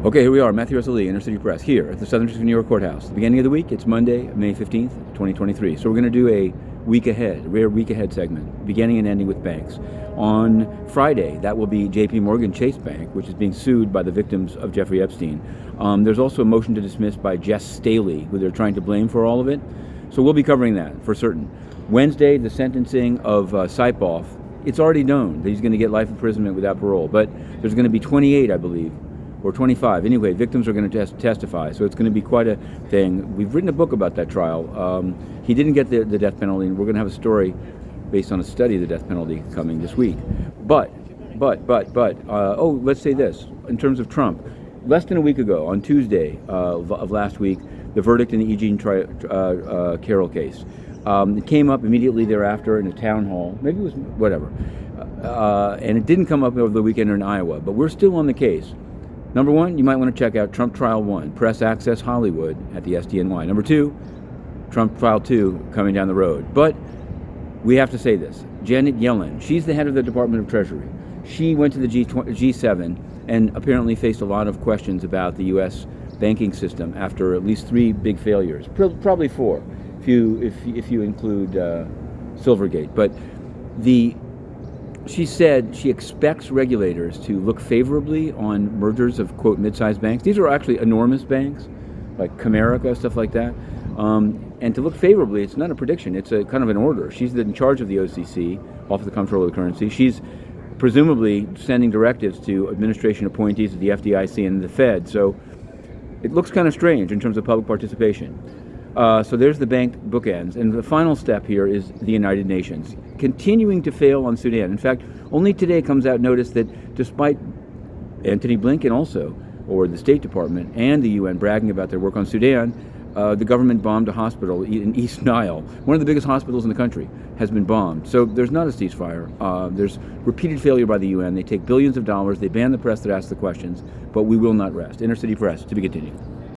Okay, here we are, Matthew Russell Lee, Inner City Press, here at the Southern District of New York Courthouse. The beginning of the week, it's Monday, May 15th, 2023. So we're going to do a week ahead, a rare week ahead segment, beginning and ending with banks. On Friday, that will be JP Chase Bank, which is being sued by the victims of Jeffrey Epstein. There's also a motion to dismiss by Jess Staley, who they're trying to blame for all of it. So we'll be covering that for certain. Wednesday, the sentencing of Saipov. It's already known that he's going to get life imprisonment without parole, but there's going to be 28, I believe, or 25. Anyway, victims are going to testify, so it's going to be quite a thing. We've written a book about that trial. He didn't get the death penalty, and we're going to have a story based on a study of the death penalty coming this week. But, let's say this. In terms of Trump, less than a week ago, on Tuesday of last week, the verdict in the Eugene Carroll case. It came up immediately thereafter in a town hall. Maybe it was whatever. And it didn't come up over the weekend in Iowa, but we're still on the case. Number one, you might want to check out Trump Trial 1, Press Access Hollywood at the SDNY. Number two, Trump Trial 2 coming down the road. But we have to say this. Janet Yellen, she's the head of the Department of Treasury. She went to the G7 and apparently faced a lot of questions about the U.S. banking system after at least 3 big failures, probably 4 if you include Silvergate. But she said she expects regulators to look favorably on mergers of, quote, mid-sized banks. These are actually enormous banks, like Comerica, stuff like that. And to look favorably, it's not a prediction, it's a kind of an order. She's in charge of the OCC, Office of the Comptroller of the Currency. She's presumably sending directives to administration appointees of the FDIC and the Fed. So it looks kind of strange in terms of public participation. So there's the bank bookends. And the final step here is the United Nations, continuing to fail on Sudan. In fact, only today comes out notice that despite Antony Blinken also, or the State Department and the UN bragging about their work on Sudan, the government bombed a hospital in East Nile. One of the biggest hospitals in the country has been bombed. So there's not a ceasefire. There's repeated failure by the UN. They take billions of dollars. They ban the press that asks the questions. But we will not rest. Inner City Press, to be continued.